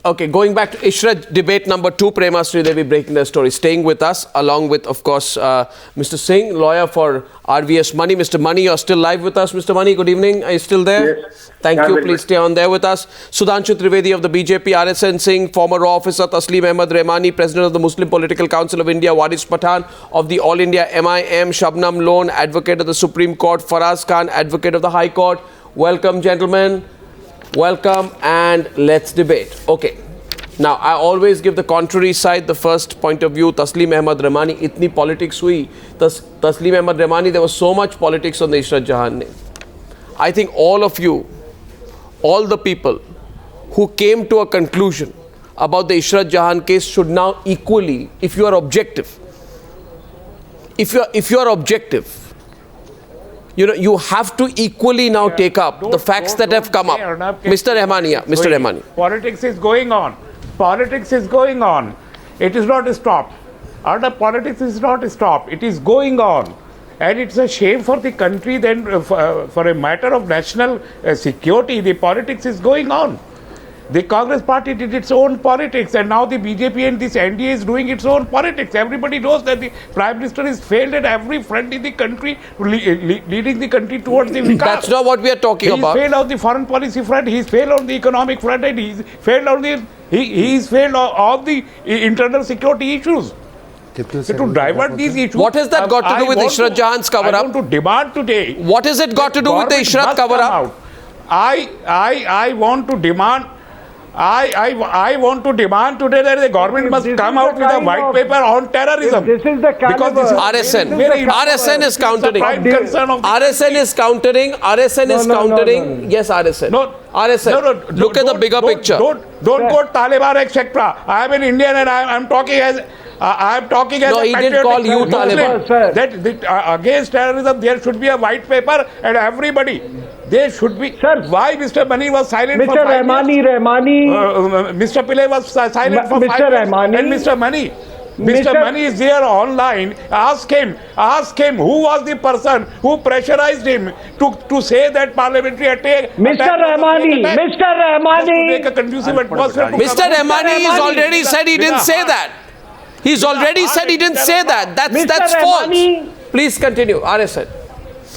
Okay, going back to Ishrat, debate number 2, Prema Sridevi breaking their story. Staying with us, along with, of course, Mr. Singh, lawyer for RVS Money. Mr. Money, you're still live with us. Mr. Money, good evening. Are you still there? Yes. Thank you. Please stay on there with us. Sudhanshu Trivedi of the BJP, RSN Singh, former Raw Officer, Tasleem Ahmed, Rehmani, President of the Muslim Political Council of India, Waris Pathan of the All India AIMIM, Shabnam Lone, Advocate of the Supreme Court, Faraz Khan, Advocate of the High Court. Welcome, gentlemen. Welcome, and let's debate. Okay. Now, I always give the contrary side the first point of view. Tasleem Ahmed Rehmani, itni politics hui. Tasleem Ahmed Rehmani, there was so much politics on the Ishrat Jahan name. I think all of you, all the people who came to a conclusion about the Ishrat Jahan case should now equally, if you are objective, if you are objective, you have to equally now take up the facts that have come up. Mr. Rehmani, Mr. Rehmani. Politics is going on. Politics is going on. It is not stopped. Arnab, politics is not stopped. It is going on. And it's a shame for the country then for a matter of national security, the politics is going on. The Congress party did its own politics, and now the BJP and this NDA is doing its own politics. Everybody knows that the Prime Minister has failed at every front in the country, leading the country towards the Vikas. That's not what we are talking about. He's failed on the foreign policy front, he's failed on the economic front, and he's failed on the he's failed on the internal security issues. So to divert these issues. What has that got to do with Ishrat Jahan's cover-up? I want to demand today. What has it got to do with the Ishrat cover-up? I want to demand. I want to demand today that the government must come out with a white paper on terrorism. This is the because this is RSN is countering. RSN is countering. RSN is countering. Yes, RSN. No, RSN. Look at the bigger picture. Don't go Taliban, etc. I am an Indian and I am talking as. I am talking as no, he didn't call you Taliban. That against terrorism, there should be a white paper, and everybody, there should be. Sir, why Mr. Mani was silent Mr. for 5 years? Rehmani, Mr. Pillai was silent for 5 years. Rehmani, And Mr. Mani is there online. Ask him who was the person who pressurized him to say that parliamentary attack. Mr. Rehmani, To make a conducive atmosphere. Mr. Rehmani has already said he didn't say that. He's already said he didn't say that. That's false. Please continue, RSN.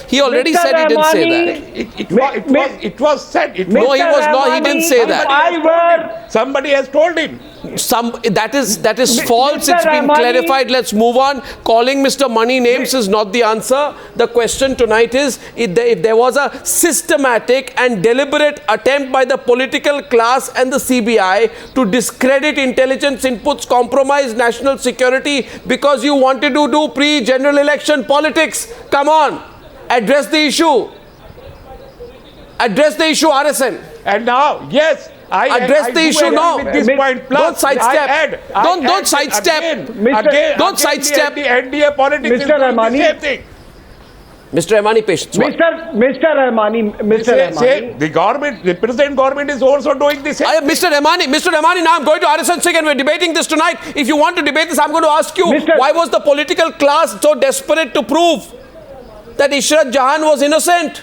He already said he didn't say that. It was said. No, he was not. He didn't say that. Somebody has told him. That is false. It's been clarified. Let's move on. Calling Mr. Money names is not the answer. The question tonight is if there was a systematic and deliberate attempt by the political class and the CBI to discredit intelligence inputs, compromise national security because you wanted to do pre-general election politics. Come on. Address the issue. Address the issue, RSN. And now, yes. Address the issue now. With this point. Plus, don't sidestep. Don't sidestep. Don't sidestep. The NDA politics Mr. Rehmani. The same thing. Mr. Rehmani, patience. Mr. Rehmani, the government, the present government is also doing this. Mr. Rehmani, now I'm going to RSN Singh and we're debating this tonight. If you want to debate this, I'm going to ask you, why was the political class so desperate to prove that Ishrat Jahan was innocent?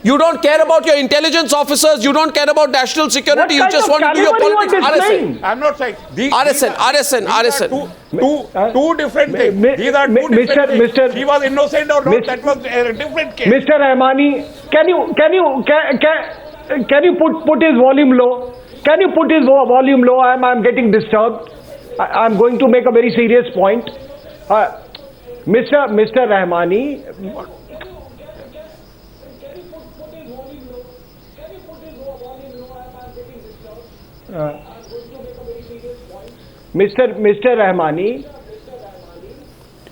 You don't care about your intelligence officers. You don't care about national security. You just want to do your politics. RSN. I'm not saying. RSN. Two different things. These are two different things. He was innocent or not, that was a different case. Mr. Rehmani, can you put his volume low? Can you put his volume low? I'm getting disturbed. I'm going to make a very serious point. Mr. Rehmani. Mr. Rehmani,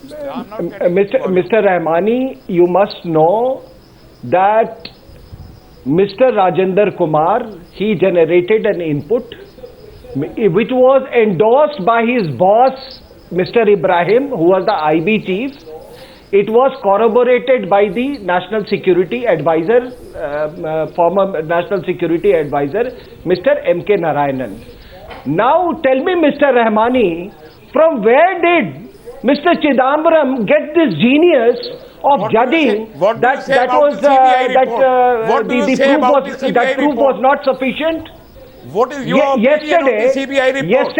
Mr. Rehmani, you must know that Mr. Rajendra Kumar, he generated an input which was endorsed by his boss, Mr. Ibrahim, who was the IB chief. It was corroborated by the National Security Advisor, former National Security Advisor, Mr. M.K. Narayanan. Now tell me, Mr. Rehmani, from where did Mr. Chidambaram get this genius of judging that proof was not sufficient? What is your opinion on the CBI report?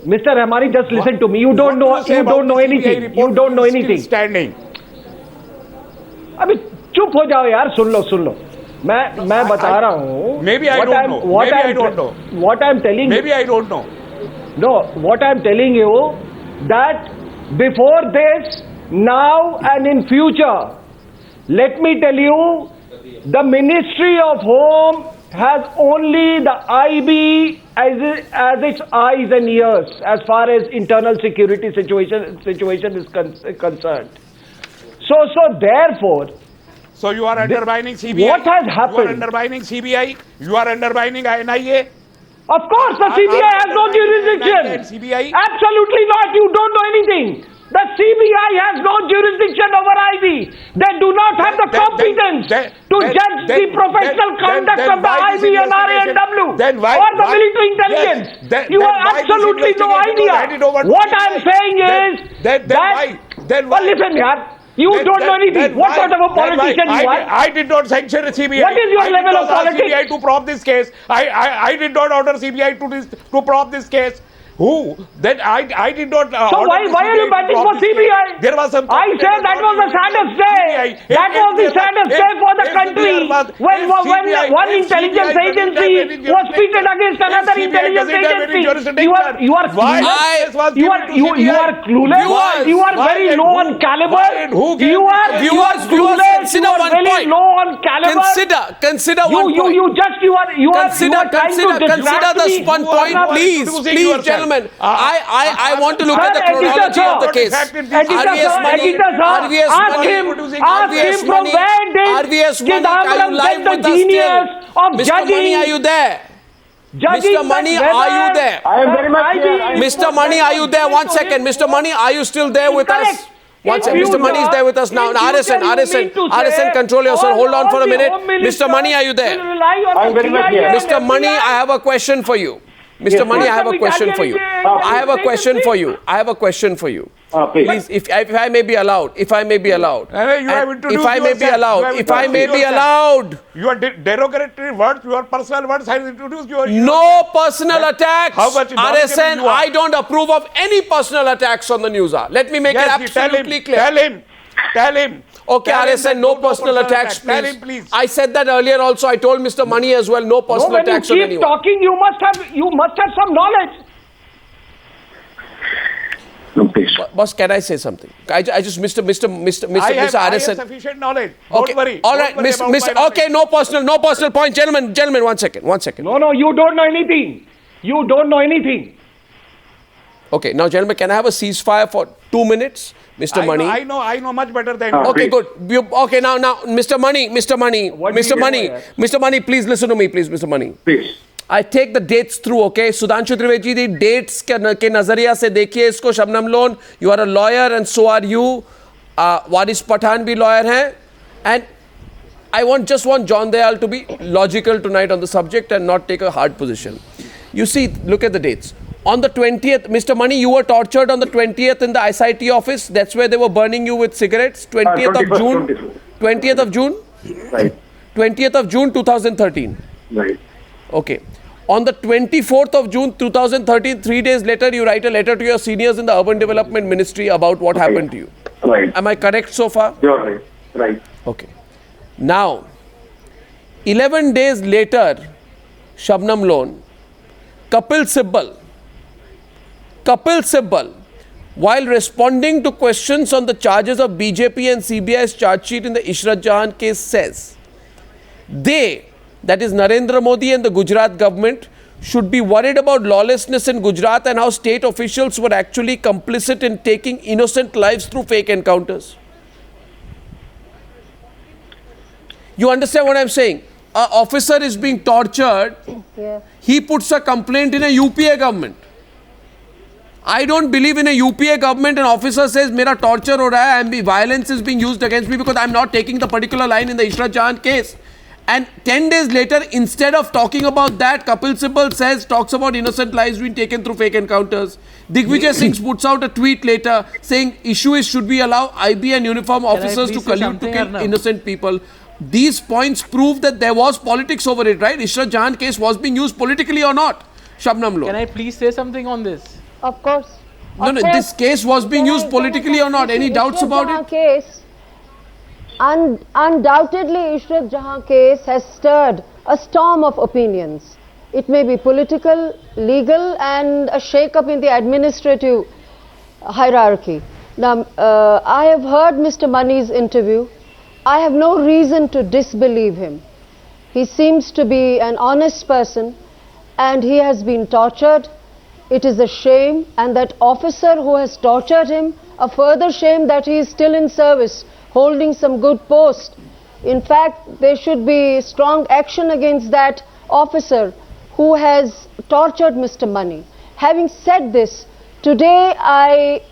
Mr. Rehmani, just listen to me. You don't know anything. You don't know anything. Standing. अभी चुप हो जाओ यार, सुन लो. मैं बता रहा हूँ. Maybe I don't know. Maybe I don't know. What I'm telling. Maybe I don't know. No, what I'm telling you that before this, now and in future, let me tell you, the Ministry of Home has only the IB as its eyes and ears as far as internal security situation is concerned. So therefore. So you are undermining CBI. What has happened? You are undermining CBI. You are undermining NIA. Of course, the CBI has no jurisdiction. CBI? Absolutely not. You don't know anything. The CBI has no jurisdiction over IB. They do not have the competence to judge the professional conduct of the IB and RANW or the military intelligence. You have absolutely no idea. What I am saying is that. Listen, yaar. You don't know anything. What sort of a politician you are? I did not sanction CBI. What is your level of politics? CBI to prop this case. I did not order CBI to prop this case. Who? Then I did not. So why are you batting for CBI? There was some. I said that was the saddest day. That was the saddest day for the country when one intelligence agency was pitted against another intelligence agency. You are clueless. You are very low on caliber. You are clueless. You are very low on caliber. Consider one point. Consider the one point, please, gentlemen. I want to look at the chronology of the case. RVS Money, are you live with us still? Mr. Money, are you there? Mr. Money, are you there? I am very much here. Mr. Money, are you there? 1 second. Mr. Money, are you still there with us? One second. Mr. Money is there with us now. RSN, control yourself. Hold on for a minute. Mr. Money, are you there? I am very much here. Mr. Money, I have a question for you. Mr. Money, I have a question for you. I have a question for you. Please, if I may be allowed. If I may be allowed. Your derogatory words, your personal words have introduced your... No personal attacks. How much RSN, I don't approve of any personal attacks on the Newshour. Let me make it absolutely clear. Tell him. Okay, RSN, no personal attacks, please. Tell him, please. I said that earlier also. I told Mr. Money as well, no personal attacks on anyone. When you keep talking, you must have some knowledge. No, please. Boss, can I say something? I just, Mr. RSN. I have sufficient knowledge. Okay, Don't worry. all right, Mr. Okay, no personal point. Gentlemen, 1 second. No, you don't know anything. You don't know anything. Okay, now gentlemen, can I have a ceasefire for 2 minutes? Mr. Money. I know much better than you. Okay, good. Okay, now, Mr. Money, please listen to me, please, Mr. Money. Please. I take the dates through, okay? Sudhanshu Trivedi, the dates के नजरिया से देखिए इसको Shabnam loan. You are a lawyer and so are you. Waris Pathan भी lawyer हैं. And I want John Dayal to be logical tonight on the subject and not take a hard position. You see, look at the dates. On the 20th, Mr. Money, you were tortured on the 20th in the ISIT office. That's where they were burning you with cigarettes. 20th of June. 20th of June? Right. 20th of June 2013. Right. Okay. On the 24th of June 2013, 3 days later, you write a letter to your seniors in the Urban Development Ministry about what happened to you. Right. Am I correct so far? You're right. Right. Okay. Now, 11 days later, Shabnam loan, Kapil Sibbal, while responding to questions on the charges of BJP and CBI's charge sheet in the Ishrat Jahan case, says they, that is Narendra Modi and the Gujarat government, should be worried about lawlessness in Gujarat and how state officials were actually complicit in taking innocent lives through fake encounters. You understand what I'm saying? An officer is being tortured. Yeah. He puts a complaint in a UPA government. I don't believe in a UPA government. An officer says, "Mera torture ho raha hai and violence is being used against me because I'm not taking the particular line in the Ishrat Jahan case." And 10 days later, instead of talking about that, Kapil Sibbal talks about innocent lives being taken through fake encounters. Digvijay Singh puts out a tweet later saying, issue is should we allow IB and uniform officers to collude to kill innocent people. these points prove that there was politics over it, right? Ishrat Jahan case was being used politically or not? Shabnam Loan. Can I please say something on this? Of course. No, this case was being used politically or not? Any doubts about it? Case, undoubtedly, Ishrat Jahan case has stirred a storm of opinions. It may be political, legal, and a shake-up in the administrative hierarchy. Now, I have heard Mr. Mani's interview. I have no reason to disbelieve him. He seems to be an honest person, and he has been tortured. It is a shame, and that officer who has tortured him, a further shame that he is still in service, holding some good post. In fact, there should be strong action against that officer who has tortured Mr. Mani. Having said this, today I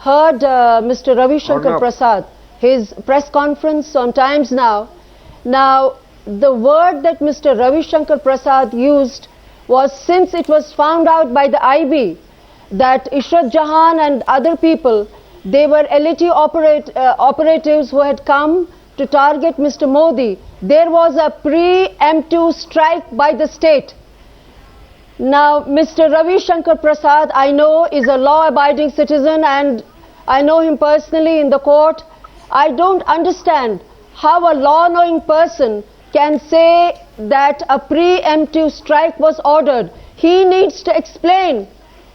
heard Mr. Ravi Shankar Prasad, his press conference on Times Now. Now, the word that Mr. Ravi Shankar Prasad used was, since it was found out by the IB that Ishrat Jahan and other people, they were LAT operatives who had come to target Mr. Modi, there was a preemptive strike by the state. Now, Mr. Ravi Shankar Prasad, I know, is a law-abiding citizen, and I know him personally in the court. I don't understand how a law-knowing person can say that a preemptive strike was ordered. He needs to explain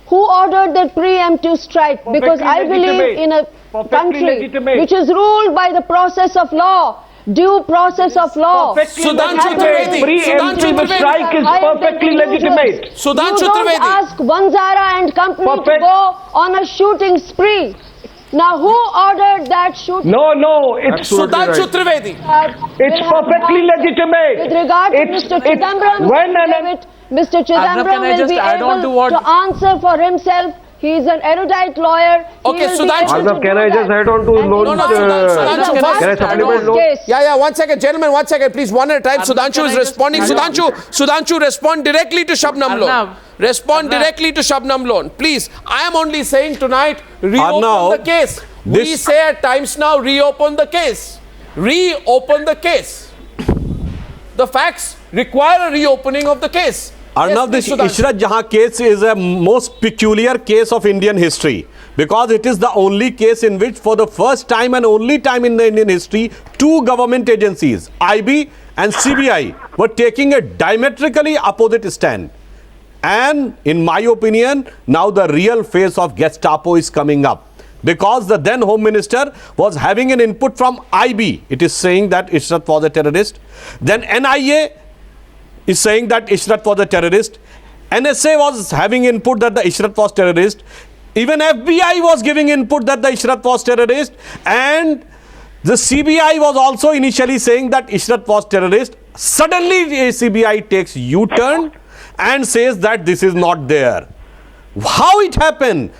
who ordered that preemptive strike, because I believe in a country which is ruled by the process of law, due process of law. Sudhanshu Trivedi. Preemptive strike is perfectly legitimate. Sudhanshu You don't Trivedi. ask Vanzara and company to go on a shooting spree. Now, who ordered that shooting? No, it's Sudhanshu Trivedi. It's perfectly legitimate. With regard to Mr. Chidambaram, Mr. Chidambaram will be able to answer for himself. He is an erudite lawyer. Okay, Sudhanshu. Arnab, can I just add on to loan? Sudhanshu, Can I supplement loan? Yeah, 1 second. Gentlemen, 1 second, please. One at a time. Sudhanshu is responding. Sudhanshu, respond directly to Shabnam Loan. Respond directly to Shabnam Loan. Please, I am only saying tonight, reopen the case. We say at times now, reopen the case. Reopen the case. The facts require a reopening of the case. Arnab, this Ishrat Jahan case is a most peculiar case of Indian history, because it is the only case in which, for the first time and only time in the Indian history, two government agencies, IB and CBI, were taking a diametrically opposite stand. And in my opinion, now the real face of Gestapo is coming up, because the then Home Minister was having an input from IB. It is saying that Ishrat was a terrorist. Then NIA is saying that Ishrat was a terrorist. NSA was having input that the Ishrat was terrorist. Even FBI was giving input that the Ishrat was terrorist. And the CBI was also initially saying that Ishrat was terrorist. Suddenly CBI takes U-turn and says that this is not there. How it happened?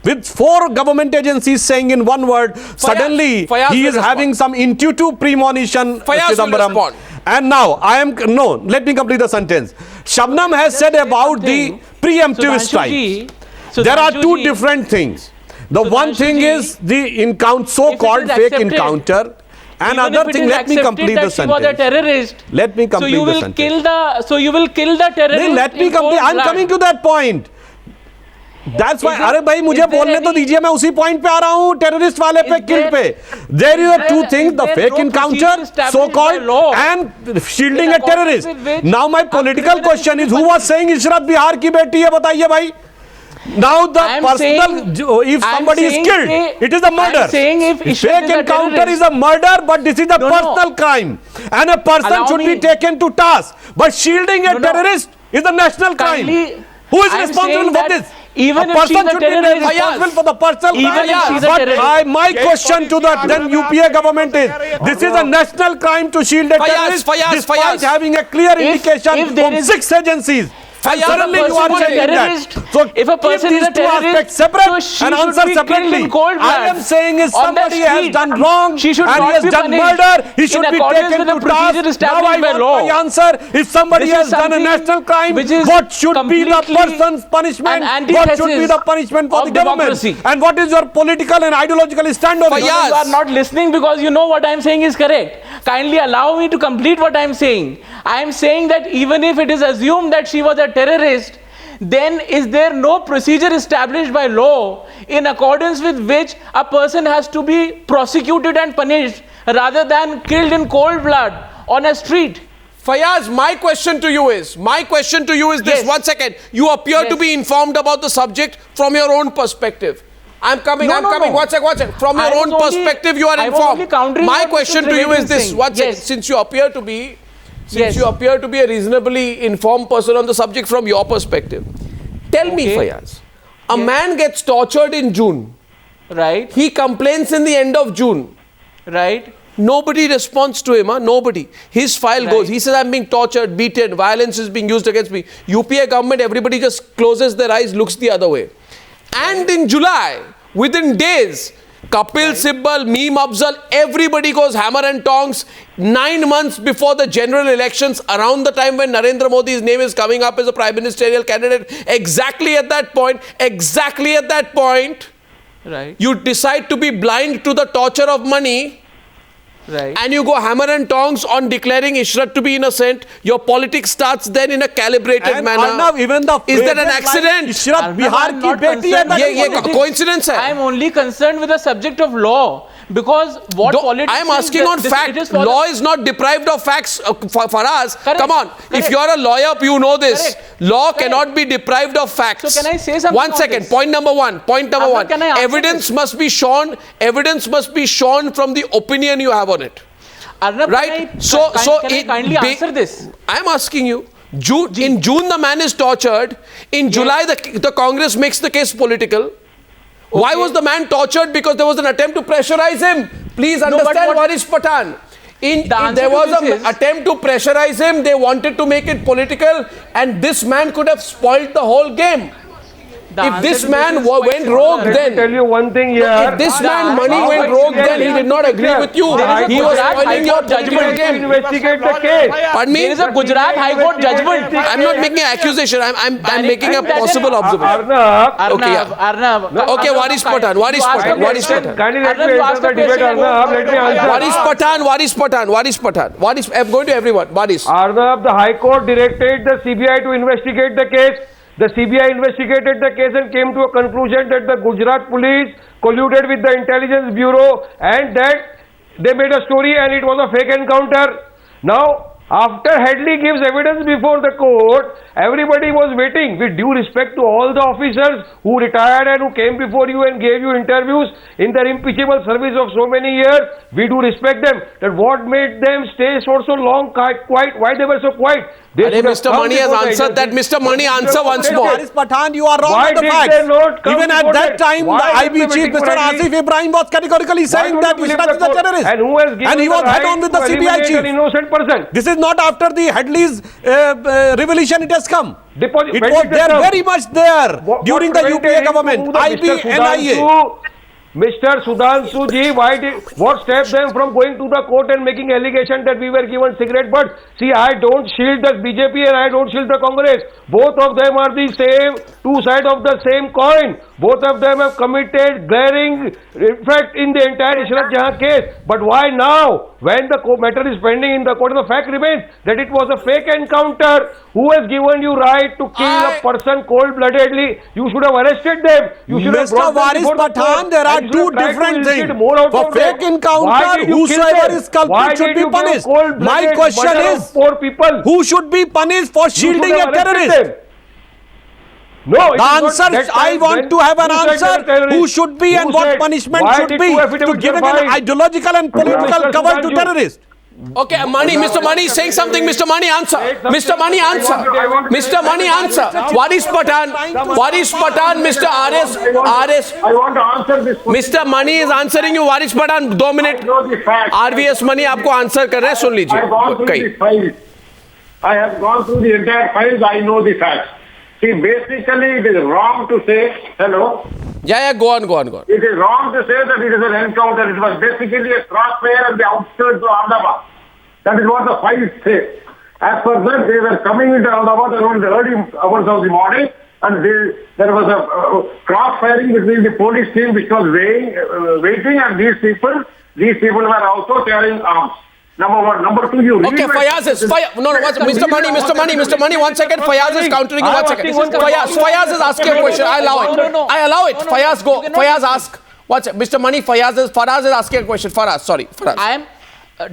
With four government agencies saying in one word, suddenly he is having some intuitive premonition. Fayaz, and now let me complete the sentence. Shabnam has said about the preemptive strike. There are two different things. The one thing is the so-called fake encounter. Another thing, let me complete the sentence. Was a terrorist. Let me complete the sentence. So you will kill the terrorist. Let me complete. I'm coming to that point. That's why, अरे भाई मुझे बोलने तो दीजिए, मैं उसी point पे आ रहा हूँ, टेररिस्ट वाले पे, किल पे. There is two things, the fake encounter, so-called, and shielding a terrorist. Now my political question is, who was saying Ishrat Bihar की बेटी है, बताइए भाई. Now the personal, if somebody is killed, it is a murder. Fake encounter is a murder, but this is a personal crime, and a person should be taken to task. But shielding a terrorist is a national crime. Who is responsible for this? Even a person should be responsible for the personal crime. But my question to the then UPA government is, this is a national crime to shield a terrorist, despite having a clear indication from 6 agencies. And suddenly you are saying that. So if a person keep is a these two terrorist, aspects separate so she and should answer be killed separately. in cold I blood am saying is on the somebody has street. done wrong She should and not he has be done punished murder. He should in be accordance taken with the to procedure task. Now established I by want law. my answer. If somebody This has is done a something national crime, which is what should be the completely person's punishment? an What should be antithesis the punishment for of the government? democracy. And what is your political and ideological stand on it? Fayyaz. You are not listening because you know what I am saying is correct. Kindly allow me to complete what I am saying. I am saying that even if it is assumed that she was a terrorist, then is there no procedure established by law in accordance with which a person has to be prosecuted and punished rather than killed in cold blood on a street? Fayyaz, my question to you is this. Yes. 1 second. You appear to Yes. be informed about the subject from your own perspective. I'm coming. No. 1 second. From I your was own only- perspective, you are I was only informed. countering My what Mr. question to you Trivedi is is this. saying. 1 second. Yes. Since you appear to be Yes. a reasonably informed person on the subject from your perspective, tell me, Okay. Fayyaz, a man gets tortured in June. Right, He complains in the end of June. right. Nobody responds to him, nobody. His file goes. He says, I'm being tortured, beaten, violence is being used against me. UPA government, everybody just closes their eyes, looks the other way. And in July, within days, Kapil Sibbal, Meme Afzal, everybody goes hammer and tongs. 9 months before the general elections, around the time when Narendra Modi's name is coming up as a prime ministerial candidate, exactly at that point, Right, you decide to be blind to the torture of money. right. And you go hammer and tongs on declaring Ishrat to be innocent. Your politics starts then in a calibrated And manner. Arnab, even the Is that an phrases like accident? Ishrat Arnab, Bihar I'm ki not beti hai, concerned that with is ये politics. coincidence I hai. am only concerned with the subject of law because what politics I am is asking that on it fact. is for Law is not deprived of facts. Faraz, Correct, come on. If correct. you are a lawyer, you know this. Correct, Law correct. cannot be deprived of facts. So can I say something 1 on second. this? Point number one. Ahmed, can I answer Evidence this? must be shown. Evidence must be shown from the opinion you have on it. Arnab, Right? can I kindly answer this? I am asking you. In June, the man is tortured. In July, the Congress makes the case political. Why was the man tortured? Because there was an attempt to pressurize him. Please understand, Waris Pathan. There was an attempt to pressurize him. They wanted to make it political, and this man could have spoiled the whole game. If this man went rogue, Let me then tell you one thing here. if this man money went rogue, then he did not agree with you. He was spoiling your judgment game. Investigate the case. Pardon me? There is a Gujarat High Court judgment. I'm not making an accusation. I'm making a possible observation. Arnab, Okay, yeah. Arnab. Okay, Waris Pathan. Waris Pathan. Waris Pathan. kindly let me Arnab, you answer asked the a debate, question. Arnab. Let me answer. Waris Pathan. I'm going to everyone. Waris. Arnab, the High Court directed the CBI to investigate the case. The CBI investigated the case and came to a conclusion that the Gujarat police colluded with the intelligence bureau and that they made a story and it was a fake encounter. Now, after Headley gives evidence before the court, everybody was waiting. With due respect to all the officers who retired and who came before you and gave you interviews in their impeachable service of so many years, we do respect them. That what made them stay for so long, quiet, why they were so quiet. Mr. Mani has answered that. Mr. Mani, answer once more. Waris Pathan, you are wrong Why with the did facts. they not come Even at before that that? time, Why the did IB the chief, meeting Mr. correctly? Asif Ibrahim, was categorically saying don't that you believe Ishrat is the a court? terrorist. And who has given And he the was head right on with the to CBI eliminate chief. an innocent person? This is not after the Headley's revelation it has come. It When was did they there, come? very much there What during the prevented UPA him to government, move the IB Mr. and IA. Mr. Sudhanshu ji, what stopped them from going to the court and making allegation that we were given cigarette butts? See, I don't shield the BJP and I don't shield the Congress. Both of them are the same, two sides of the same coin. Both of them have committed glaring defect in the entire Ishrat Jahan case. But why now? When the matter is pending in the court, the fact remains that it was a fake encounter. Who has given you right to kill a person cold-bloodedly? You should have arrested them. You should have Mr. brought them Waris before the Pathan, court. there are And you two should have tried to different elicit things. more out For of fake them. encounter, Why did you kill whosoever them? is culprit Why should did be you do punished. cold-blooded My question murder of is, poor people? who should be punished for You should shielding have a arrested terrorist? them. No, it The is not answer, that I time want when- to have an who said answer. they were terrorists? Who should be and Who what said? punishment Why should did be two to affidavits give it were an filed? ideological and political Mr. cover to Sudhanshu. terrorists. Okay, Mr. Mani is saying something. Mr. Mani, answer. Mr. Mani, answer. Mr. Mani, answer. Waris Pathan, Mr. RS. I want to answer this question. Mr. Mani is answering you. Waris Pathan, 2 minutes. I know the facts. RVS Mani आपको answer कर रहे हैं, सुन I लीजिए. want to कहीं. be filed. I have gone through the entire files. I know the facts. See, basically, it is wrong to say, hello? Yeah, go on. It is wrong to say that it is an encounter. It was basically a crossfire at the outskirts of Ahmedabad. That is what the files say. As per that, they were coming into Ahmedabad around the early hours of the morning, and there was a cross-firing between the police team which was waiting, and these people were also carrying arms. Number one. Number two, you Okay, Fayaz is Mr. Money, 1 second. Fayaz is countering you. 1 second. Fayaz is asking a question. I allow it. I allow it. Fayaz, go. Fayaz, ask. What's it? Mr. Money, Faraz is asking a question. Faraz.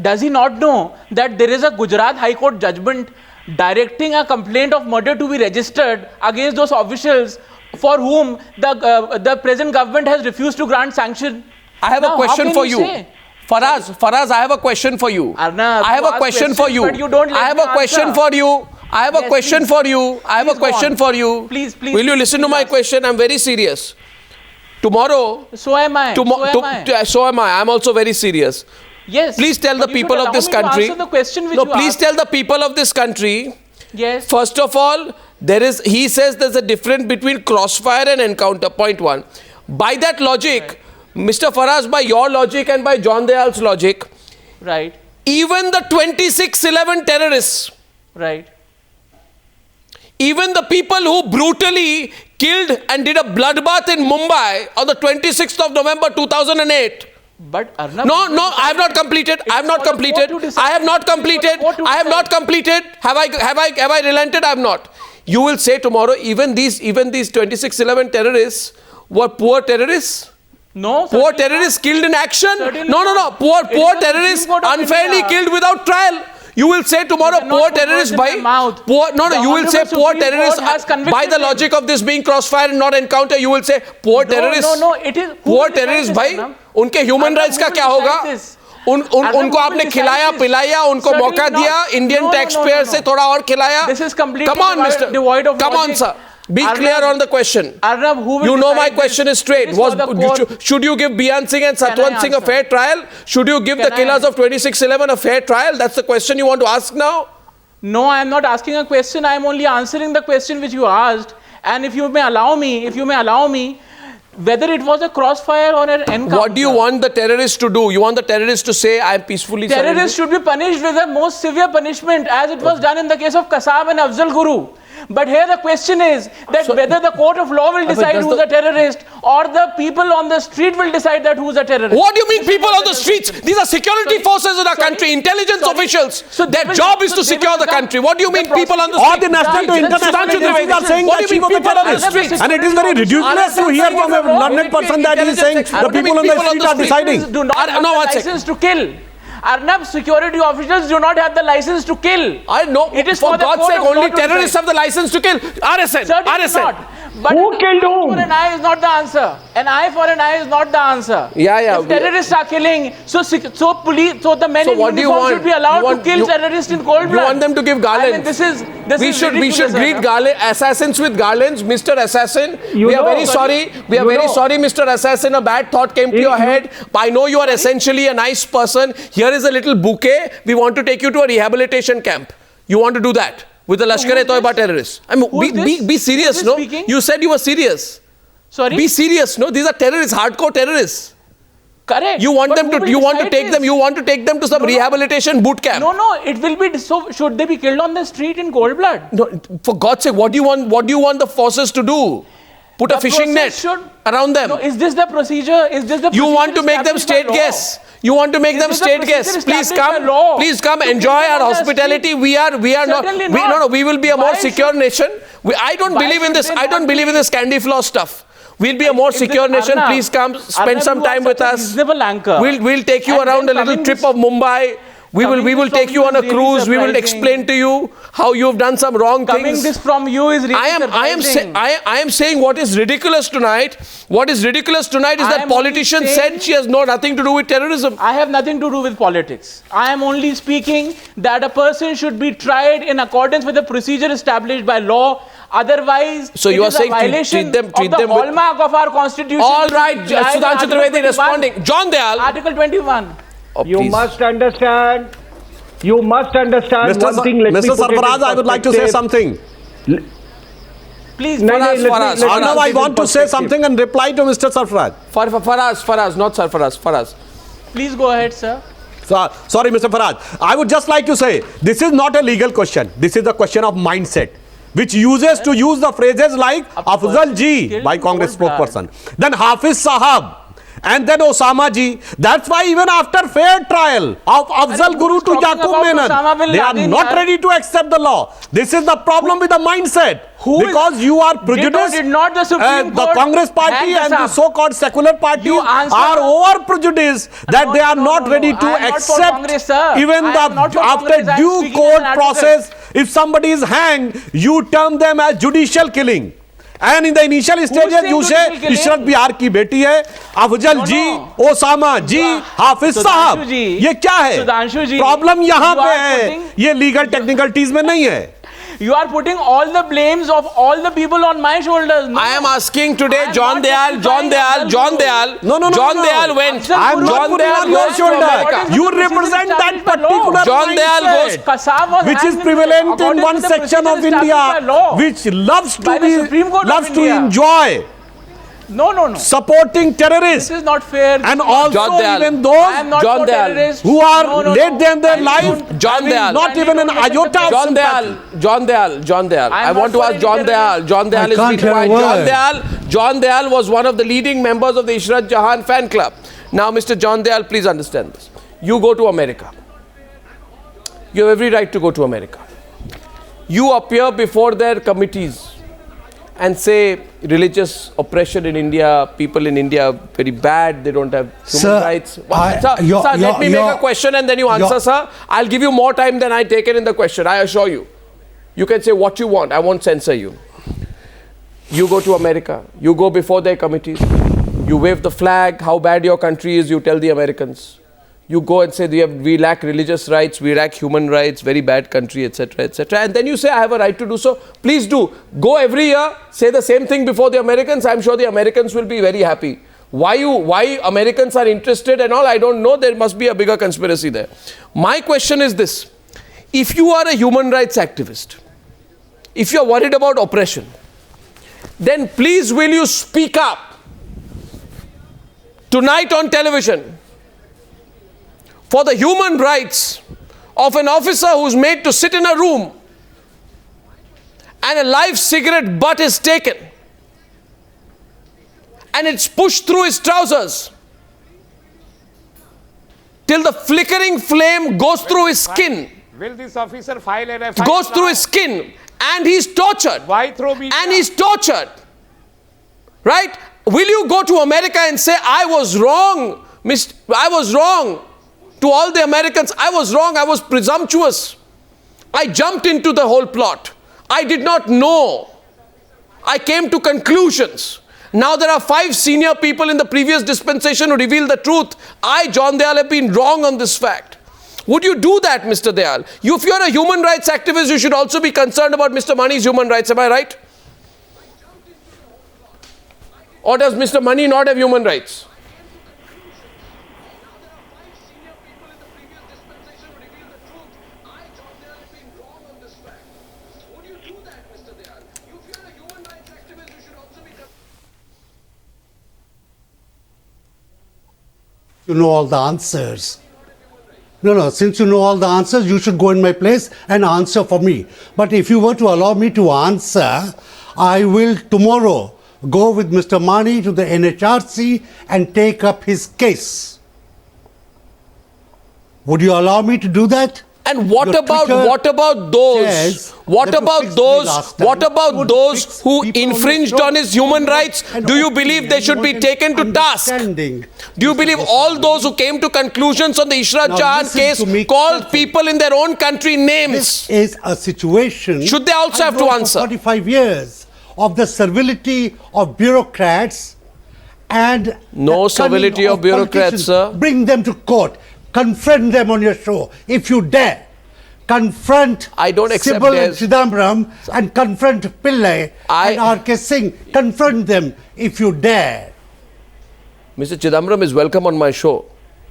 Does he not know that there is a Gujarat High Court judgment directing a complaint of murder to be registered against those officials for whom the present government has refused to grant sanction? I have a question for you. Faraz, I have a question for you. Arnab, I have a question for you. But you don't let I have me a question answer. for you. I have a question for you. I have a question for you. Please. Will you listen to my question? I'm very serious. Tomorrow. So am I. So am I. I'm also very serious. Yes. Please tell the people of this country. Please tell the people of this country. Yes. First of all, he says there's a difference between crossfire and encounter. Point one. By that logic, Mr. Faraz, by your logic and by John Dayal's logic, right, even the 26/11 terrorists, right, even the people who brutally killed and did a bloodbath in Mumbai on the 26th of November 2008. But Arnab, No, I have not completed. I have not completed. Have I relented? I have not. You will say tomorrow, even these 26/11 terrorists were poor terrorists. No. Poor terrorists killed in action. No. Poor terrorists unfairly killed without trial. You will say tomorrow poor terrorists by you will say poor terrorists by the logic of this being crossfire and not encounter. You will say poor terrorists. No, it is poor terrorists by उनके human rights का क्या होगा? उनको आपने खिलाया पिलाया उनको मौका दिया इंडियन टैक्स पेयर से थोड़ा और खिलाया. Come on, Mr. Come on, sir. Be clear on the question. Arnab, you know my question is straight. Should you give Bian Singh and Satwant Singh a fair trial? Should you give the killers of 26/11 a fair trial? That's the question you want to ask now? No, I am not asking a question. I am only answering the question which you asked. And if you may allow me, whether it was a crossfire or an encounter. What do you want the terrorists to do? You want the terrorists to say, I am peacefully surrendering? Terrorists should be punished with the most severe punishment, as it was done in the case of Kasab and Afzal Guru. But here the question is that whether the court of law will decide who is a terrorist or the people on the street will decide that who is a terrorist. What do you mean people on the streets? These are security forces in our country, intelligence officials. So their job is to secure the country. What do you mean people on the streets? All the national to international agencies are saying that she was a terrorist. And it is very ridiculous to hear from a learned person that he is saying the people on the street are deciding. Do not have the license to kill. Arnab, security officials do not have the license to kill. I know. It is for God's sake, only terrorists have the license to kill. RSN. But who killed whom? For an eye is not the answer. An eye for an eye is not the answer. Yeah. If terrorists are killing, so the men in uniform should be allowed to kill terrorists in cold blood. You want them to give garlands? I mean, we should greet assassins with garlands. Mr. Assassin, we are very sorry. We are very sorry, Mr. Assassin. A bad thought came to your head. I know you are essentially a nice person. Here is a little bouquet. We want to take you to a rehabilitation camp. You want to do that with the Lashkar-e-Toiba terrorists? I mean, be serious, no? You said you were serious. Sorry? Be serious, no? These are terrorists, hardcore terrorists. Correct. You want them to? You want to take them? You want to take them to some rehabilitation boot camp? No. It will be so. Should they be killed on the street in cold blood? No. For God's sake, what do you want? What do you want the forces to do? Put a fishing net around them. No, is this the procedure? You want to make them state guests? You want to make them state guests? Please come. Enjoy our hospitality. We will be a more secure nation. I don't believe in this. I don't believe in this candy floss stuff. We'll be a more secure nation. Please come, spend some time with us. We'll take you around a little trip of Mumbai. We will take you on a cruise. We will explain to you how you have done some wrong things. Coming this from you is really surprising. I am saying what is ridiculous tonight. What is ridiculous tonight is that politicians said she has nothing to do with terrorism. I have nothing to do with politics. I am only speaking that a person should be tried in accordance with the procedure established by law. Otherwise, so you are saying treat them of the hallmark of our constitution. All right, Sudhanshu Trivedi responding. John Dayal. Article 21. You must understand You must understand one thing. Let me Mr. put it in Sarfaraz, I would like to say perspective. something. Please, Faraz. Arnab, I want to say something and reply to Mr. Sarfaraz. Faraz, not Sarfaraz. Faraz. please go ahead, sir. Sorry, Mr. Faraz. I would just like to say, this is not a legal question. This is a question of mindset, which uses to use the phrases like Afzal Ji by Congress spokesperson, then Hafiz Sahab, and then Osama Ji. That's why even after fair trial of Afzal Guru to Yaqub Menon, they are not ready to accept the law. This is the problem with the mindset. Because you are prejudiced, did not the Supreme the Court Congress party and the so-called secular party are over prejudiced that they are not ready to accept even the after due court process. If somebody is hanged, you term them as judicial killing. And in the initial stages, you say Ishrat Jahan की बेटी है, अफजल जी, Osama जी, हाफिज साहब, ये क्या है? Problem यहाँ पे है, ये लीगल टेक्निकलिटीज में नहीं है. You are putting all the blames of all the people on my shoulders. No. I am asking today, John Dayal. No. John Dayal went. I am not putting on your shoulder. You represent that particular John Dayal goes, which is prevalent in one section of India, which loves to enjoy. No. Supporting terrorists. This is not fair. And also even those who are laid down their life, not even an iota of sympathy. John Dayal. I want to ask John Dayal. John Dayal is being quiet. John Dayal was one of the leading members of the Ishrat Jahan fan club. Now, Mr. John Dayal, please understand this. You go to America. You have every right to go to America. You appear before their committees and say religious oppression in India, people in India are very bad, they don't have human rights. Sir, let me make a question and then you answer, sir. I'll give you more time than I taken in the question, I assure you. You can say what you want, I won't censor you. You go to America, you go before their committees, you wave the flag, how bad your country is, you tell the Americans. You go and say we lack religious rights, we lack human rights, very bad country, etc., etc. And then you say, I have a right to do so. Please do. Go every year, say the same thing before the Americans. I'm sure the Americans will be very happy. Why Americans are interested and all, I don't know. There must be a bigger conspiracy there. My question is this. If you are a human rights activist, if you are worried about oppression, then please will you speak up tonight on television for the human rights of an officer who's made to sit in a room and a live cigarette butt is taken and it's pushed through his trousers till the flickering flame goes through his skin. Will this officer file an FIR? Goes through his skin and he's tortured. Why throw media? And he's tortured. Right? Will you go to America and say, I was wrong, I was wrong? To all the Americans, I was wrong, I was presumptuous. I jumped into the whole plot. I did not know. I came to conclusions. Now there are 5 senior people in the previous dispensation who reveal the truth. I, John Dayal, have been wrong on this fact. Would you do that, Mr. Dayal? If you're a human rights activist, you should also be concerned about Mr. Mani's human rights. Am I right? Or does Mr. Mani not have human rights? You know all the answers. No, since you know all the answers, you should go in my place and answer for me. But if you were to allow me to answer, I will tomorrow go with Mr. Mani to the NHRC and take up his case. Would you allow me to do that? And what about those who infringed on his human rights? Do you believe they should be taken to task? Do you believe all those who came to conclusions on the Ishrat Jahan case called people in their own country names? This is a situation. Should they also have to answer? 45 years of the servility of bureaucrats and no servility of bureaucrats, sir. Bring them to court. Confront them on your show if you dare. Confront Sybil and Chidambaram and confront Pillai and R.K. Singh. Confront them if you dare. Mr. Chidambaram is welcome on my show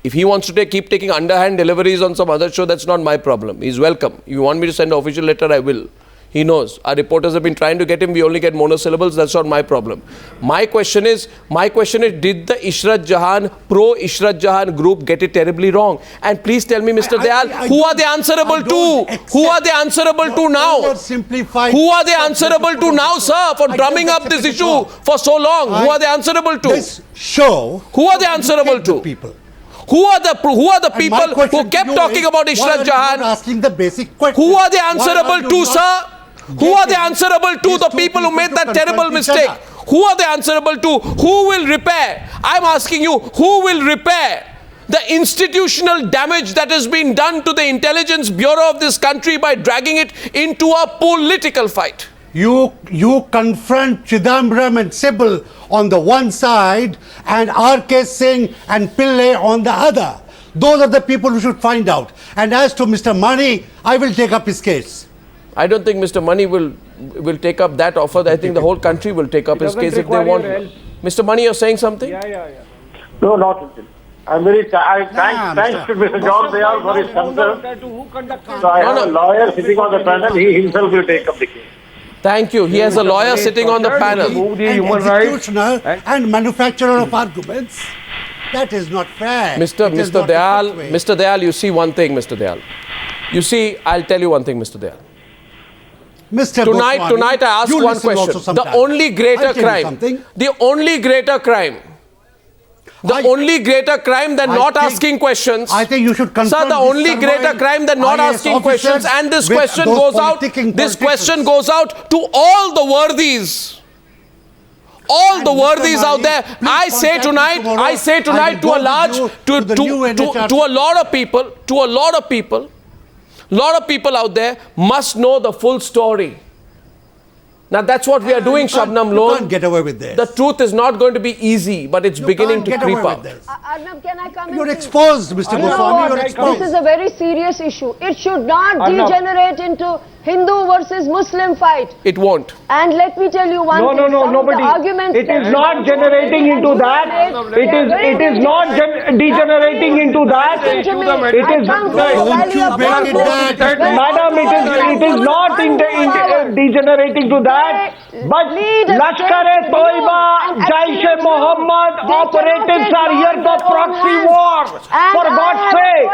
If he wants to keep taking underhand deliveries on some other show, that's not my problem. He's welcome. If you want me to send an official letter, I will. He knows. Our reporters have been trying to get him. We only get monosyllables. That's not my problem. My question is, did the Ishrat Jahan, pro-Ishrat Jahan group get it terribly wrong? And please tell me, Mr. Dayal, who are they answerable to? Who are they answerable to now? Who are they answerable to now, sir, for drumming up this issue for so long? Who are they answerable to? This show. Who are they answerable to? People. Who are the people who kept talking about Ishrat Jahan? Asking the basic question. Who are they answerable to, sir? Who are they answerable to? The people who made that terrible mistake. Who are they answerable to? Who will repair? I'm asking you, who will repair the institutional damage that has been done to the intelligence bureau of this country by dragging it into a political fight? You confront Chidambaram and Sybil on the one side and R.K. Singh and Pillai on the other. Those are the people who should find out. And as to Mr. Mani, I will take up his case. I don't think Mr. Mani will take up that offer. I think the whole country will take up his case if they want. Mr. Mani, you're saying something? Yeah. No, not. I'm very thanks to Mr. John Dayal for his concern. So I have a lawyer sitting on the panel. He himself will take up the case. Thank you. He has a lawyer sitting on the panel. Executioner and manufacturer of arguments. That is not fair. Mr. Dayal, you see one thing, Mr. Dayal. You see, I'll tell you one thing, Mr. Dayal. Tonight I ask one question. The only greater crime than not asking questions. I think you should confront. Sir, the only greater crime than not asking questions, and this question goes out. This question goes out to all the worthies. All the worthies out there. I say tonight to a lot of people out there must know the full story. Now that's what we are doing, Shabnam Lone. You can't get away with this. The truth is not going to be easy, but it's beginning to creep up. Arnab, can I come in? You're exposed, Mr. Goswami. You're exposed. This is a very serious issue. It should not degenerate into Hindu versus Muslim fight. It won't. And let me tell you one thing. Nobody. It is not generating into that. It is not degenerating into that. It is. Madam, it is not degenerating to that. But Lashkar-e-Toiba, Jaish-e-Mohammed operatives are here for proxy war. For God's sake.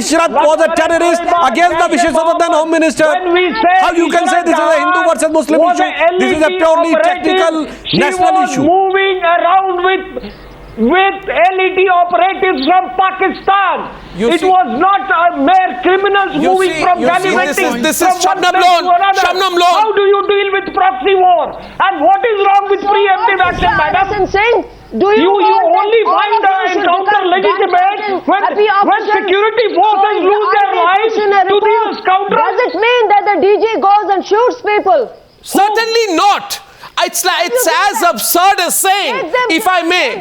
Ishrat was a terrorist against the wishes of the then Home Minister. How you can say this is a Hindu versus Muslim issue? This is a purely technical national issue. She was moving around with LED operatives from Pakistan. It was not mere criminals moving from gallivanting. This is Shabnam Lone. How do you deal with proxy war? And what is wrong with preemptive action, madam? You only find the encounter legitimate when security forces lose their lives to these scoundrels. Does it mean that the DG goes and shoots people? Certainly not. It's as absurd as saying, if I may,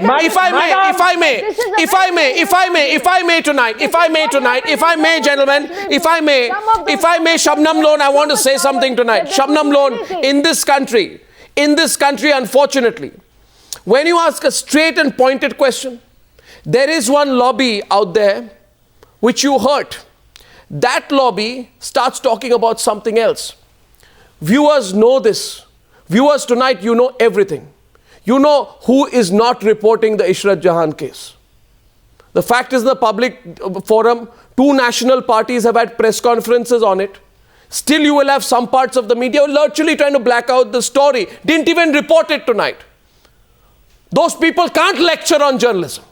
Shabnam Lone, I want to say something tonight. Shabnam Lone, in this country, unfortunately, when you ask a straight and pointed question, there is one lobby out there which you hurt. That lobby starts talking about something else. Viewers know this. Viewers, tonight you know everything. You know who is not reporting the Ishrat Jahan case. The fact is, the public forum, 2 national parties have had press conferences on it. Still you will have some parts of the media literally trying to black out the story. Didn't even report it tonight. Those people can't lecture on journalism.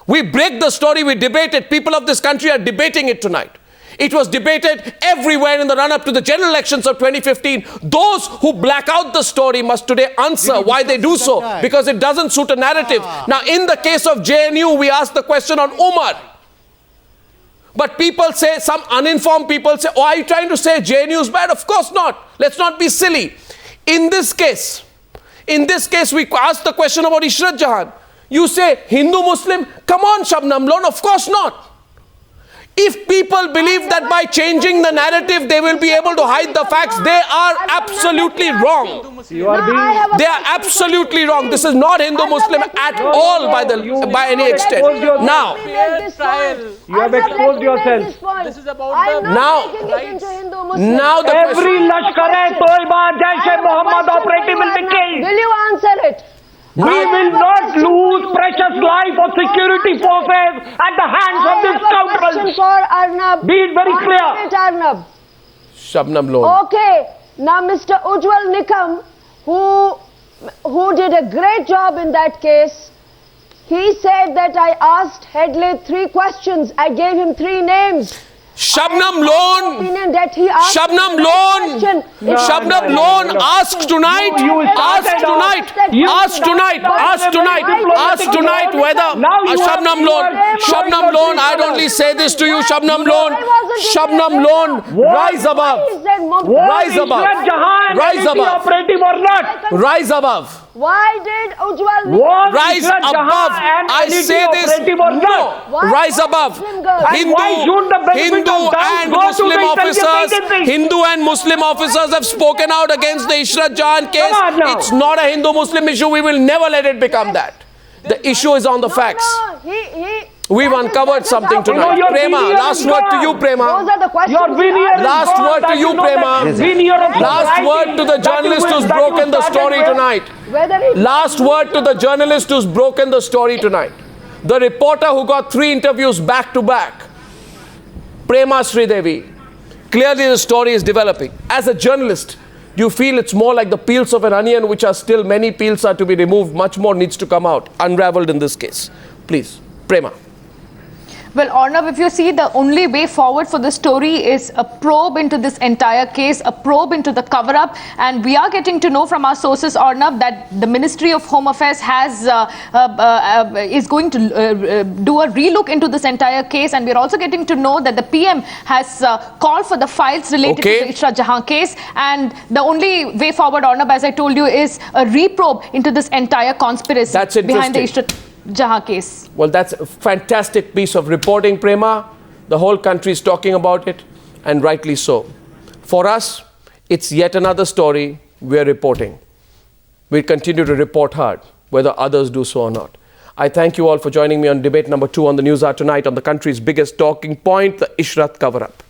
We break the story, we debate it. People of this country are debating it tonight. It was debated everywhere in the run-up to the general elections of 2015. Those who black out the story must today answer why they do so, because it doesn't suit a narrative. Now, in the case of JNU, we asked the question on Umar. But people say, some uninformed people say, oh, are you trying to say JNU is bad? Of course not. Let's not be silly. In this case, we asked the question about Ishrat Jahan. You say Hindu-Muslim? Come on, Shabnam Lone, of course not. If people believe that by changing the narrative they will be able to hide the facts, they are absolutely wrong. They are absolutely wrong. This is not Hindu-Muslim at all by any extent. Now, you have exposed yourself. This is about now the Every Lashkar-e-Toiba, Jaish-e-Mohammed operative will be killed. Will you answer it? We will not lose precious life of security forces at the hands of these scoundrels. For Arnab. Be it very clear. Arnab. Shabnam loan. Okay. Now Mr. Ujjwal Nikam, who did a great job in that case, he said that I asked Headley 3 questions. I gave him 3 names. Shabnam loan. Shabnam loan. Shabnam loan. Ask tonight. Ask tonight. Ask tonight. Ask tonight. Ask tonight whether Shabnam loan. Shabnam loan. I'd only say this to you. Shabnam loan. Shabnam loan. Rise above. Rise above. Rise above. Rise above. Why did Ujjwal Nikam Rise above. I say this. No. Rise above. Hindu and Muslim officers. Hindu and Muslim officers have spoken out against the Ishrat Jahan case. It's not a Hindu-Muslim issue. We will never let it become that. The issue is on the facts. We've uncovered something tonight. Prema, last word to you, Prema. Those are the questions. Last word to you, Prema. Last word to the journalist who's broken the story tonight. Last word to the journalist who's broken the story tonight. The reporter who got 3 interviews back to back. Prema Sridevi. Clearly the story is developing. As a journalist, do you feel it's more like the peels of an onion, which are still many peels are to be removed, much more needs to come out, unraveled in this case? Please, Prema. Well, Arnab, if you see, the only way forward for the story is a probe into this entire case, a probe into the cover-up, and we are getting to know from our sources, Arnab, that the Ministry of Home Affairs has is going to do a relook into this entire case, and we're also getting to know that the PM has called for the files related to the Ishrat Jahan case, and the only way forward, Arnab, as I told you, is a reprobe into this entire conspiracy behind the Ishrat Jahan case. Well, that's a fantastic piece of reporting, Prema. The whole country is talking about it, and rightly so. For us, it's yet another story we're reporting. We'll continue to report hard, whether others do so or not. I thank you all for joining me on debate number 2 on the Newshour tonight on the country's biggest talking point, the Ishrat cover-up.